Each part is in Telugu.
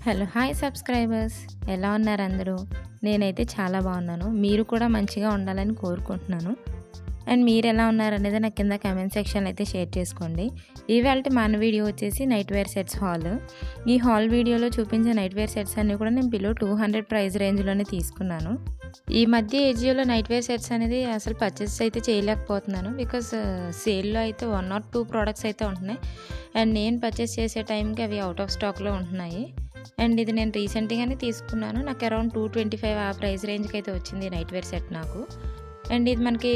హలో హాయ్ సబ్స్క్రైబర్స్, ఎలా ఉన్నారు అందరూ? నేనైతే చాలా బాగున్నాను. మీరు కూడా మంచిగా ఉండాలని కోరుకుంటున్నాను. అండ్ మీరు ఎలా ఉన్నారనేది నాకు కింద కామెంట్ సెక్షన్లో అయితే షేర్ చేసుకోండి. ఇవాళ మన వీడియో వచ్చేసి నైట్ వేర్ సెట్స్ హాల్. ఈ హాల్ వీడియోలో చూపించే నైట్ వేర్ సెట్స్ అన్నీ కూడా నేను బిలో 200 ప్రైస్ రేంజ్లోనే తీసుకున్నాను. ఈ మధ్య ఏజియోలో నైట్ వేర్ సెట్స్ అనేది అసలు పర్చేస్ అయితే చేయలేకపోతున్నాను. బికాస్ సేల్లో అయితే 1 or 2 ప్రోడక్ట్స్ అయితే ఉంటున్నాయి. అండ్ నేను పర్చేస్ చేసే టైంకి అవి అవుట్ ఆఫ్ స్టాక్లో ఉంటున్నాయి. అండ్ ఇది నేను రీసెంట్గానే తీసుకున్నాను. నాకు అరౌండ్ 225 ఆ ప్రైస్ రేంజ్కి అయితే వచ్చింది నైట్ వేర్ సెట్ నాకు. అండ్ ఇది మనకి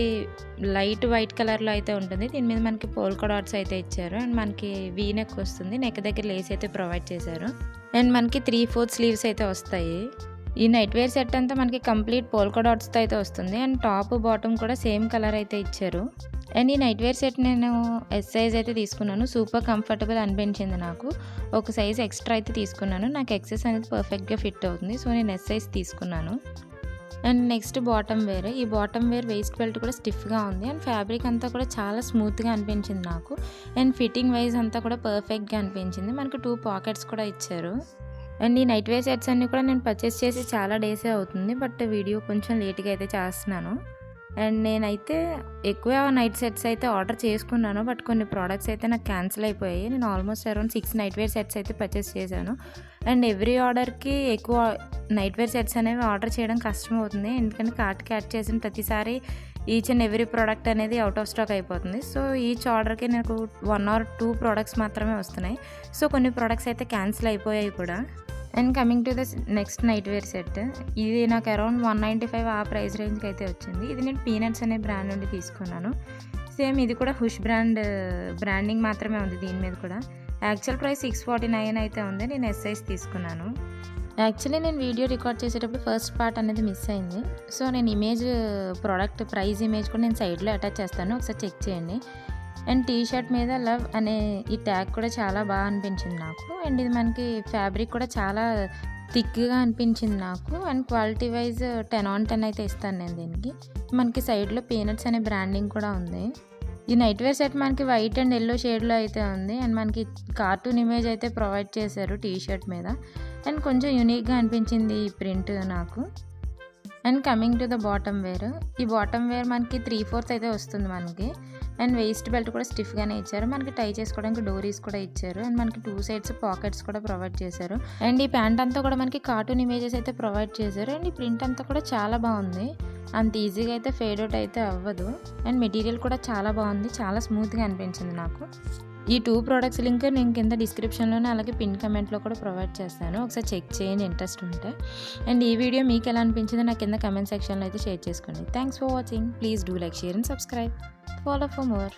లైట్ వైట్ కలర్లో అయితే ఉంటుంది. దీని మీద మనకి పోల్కా డాట్స్ అయితే ఇచ్చారు. అండ్ మనకి వీ నెక్ వస్తుంది, నెక్ దగ్గర లేస్ అయితే ప్రొవైడ్ చేశారు. అండ్ మనకి 3/4 స్లీవ్స్ అయితే వస్తాయి. ఈ నైట్ వేర్ సెట్ అంతా మనకి కంప్లీట్ పోల్కా డాట్స్తో అయితే వస్తుంది. అండ్ టాప్ బాటమ్ కూడా సేమ్ కలర్ అయితే ఇచ్చారు. అండ్ ఈ నైట్ వేర్ సెట్ నేను ఎస్ సైజ్ అయితే తీసుకున్నాను. సూపర్ కంఫర్టబుల్ అనిపించింది నాకు. ఒక సైజ్ ఎక్స్ట్రా అయితే తీసుకున్నాను. నాకు ఎక్సెస్ అనేది పర్ఫెక్ట్గా ఫిట్ అవుతుంది, సో నేను ఎస్ సైజ్ తీసుకున్నాను. And next bottom wear. ఈ బాటమ్ వేర్ వేస్ట్ బెల్ట్ కూడా స్టిఫ్గా ఉంది. అండ్ ఫ్యాబ్రిక్ అంతా కూడా చాలా స్మూత్గా అనిపించింది నాకు. అండ్ ఫిట్టింగ్ వైజ్ అంతా కూడా పర్ఫెక్ట్గా అనిపించింది. మనకు 2 పాకెట్స్ కూడా ఇచ్చారు. అండ్ ఈ నైట్ వేర్ సెట్స్ అన్నీ కూడా నేను పర్చేస్ చేసి చాలా డేసే అవుతుంది, బట్ వీడియో కొంచెం లేట్గా అయితే చేస్తున్నాను. అండ్ నేనైతే ఎక్కువ నైట్ సెట్స్ అయితే ఆర్డర్ చేసుకున్నాను, బట్ కొన్ని ప్రోడక్ట్స్ అయితే నాకు క్యాన్సిల్ అయిపోయాయి. నేను almost around 6 night wear sets అయితే పర్చేస్ చేశాను. అండ్ ఎవ్రీ ఆర్డర్కి ఎక్కువ నైట్ వేర్ సెట్స్ అనేవి ఆర్డర్ చేయడం కష్టం అవుతుంది, ఎందుకంటే కార్ట్కి యాడ్ చేసిన ప్రతిసారి ఈచ్ అండ్ ఎవ్రీ ప్రోడక్ట్ అనేది అవుట్ ఆఫ్ స్టాక్ అయిపోతుంది. సో ఈచ్ ఆర్డర్కి నాకు 1 or 2 ప్రోడక్ట్స్ మాత్రమే వస్తున్నాయి. సో కొన్ని ప్రోడక్ట్స్ అయితే క్యాన్సిల్ అయిపోయాయి కూడా. And coming to the next night wear set, ఇది నాకు అరౌండ్ 195 ఆ ప్రైస్ రేంజ్కి అయితే వచ్చింది. ఇది నేను పీనట్స్ అనే బ్రాండ్ నుండి తీసుకున్నాను. సేమ్ ఇది కూడా హుష్ బ్రాండింగ్ మాత్రమే ఉంది దీని మీద కూడా. యాక్చువల్ ప్రైస్ 649 అయితే ఉంది. నేను ఎస్ సైజ్ తీసుకున్నాను. యాక్చువల్లీ నేను వీడియో రికార్డ్ చేసేటప్పుడు ఫస్ట్ పార్ట్ అనేది మిస్ అయింది. సో నేను ప్రోడక్ట్ ప్రైస్ ఇమేజ్ కూడా నేను సైడ్లో అటాచ్ చేస్తాను, ఒకసారి చెక్ చేయండి. అండ్ టీ షర్ట్ మీద లవ్ అనే ఈ ట్యాగ్ కూడా చాలా బాగా అనిపించింది నాకు. అండ్ ఇది మనకి ఫ్యాబ్రిక్ కూడా చాలా థిక్గా అనిపించింది నాకు. అండ్ క్వాలిటీ వైజ్ 10 on 10 అయితే ఇస్తాను నేను దీనికి. మనకి సైడ్లో పీనట్స్ అనే బ్రాండింగ్ కూడా ఉంది. ఈ నైట్ వేర్ సెట్ మనకి వైట్ అండ్ ఎల్లో షేడ్లో అయితే ఉంది. అండ్ మనకి కార్టూన్ ఇమేజ్ అయితే ప్రొవైడ్ చేశారు టీ షర్ట్ మీద. అండ్ కొంచెం యూనిక్గా అనిపించింది ఈ ప్రింట్ నాకు. And coming to the bottom wear, ఈ బాటమ్ వేర్ మనకి 3/4 అయితే వస్తుంది మనకి. అండ్ వేస్ట్ బెల్ట్ కూడా స్టిఫ్గానే ఇచ్చారు. మనకి టై చేసుకోవడానికి డోరీస్ కూడా ఇచ్చారు. అండ్ మనకి 2 sides పాకెట్స్ కూడా ప్రొవైడ్ చేశారు. అండ్ ఈ ప్యాంట్ అంతా కూడా మనకి కార్టూన్ ఇమేజెస్ అయితే ప్రొవైడ్ చేశారు. అండ్ ఈ ప్రింట్ అంతా కూడా చాలా బాగుంది, అంత ఈజీగా అయితే ఫేడ్ అవుట్ అయితే అవ్వదు. అండ్ మెటీరియల్ కూడా చాలా బాగుంది, చాలా స్మూత్గా అనిపించింది నాకు. ఈ 2 ప్రోడక్ట్స్ లింక్ నేను కింద డిస్క్రిప్షన్లోనే అలాగే పిన్ కమెంట్లో కూడా ప్రొవైడ్ చేస్తాను, ఒకసారి చెక్ చేయండి ఇంట్రెస్ట్ ఉంటే. అండ్ ఈ వీడియో మీకు ఎలా అనిపించిందో నాకు కింద కమెంట్ సెక్షన్లో అయితే షేర్ చేసుకోండి. Thanks for watching. Please do like, share and subscribe. Follow for more.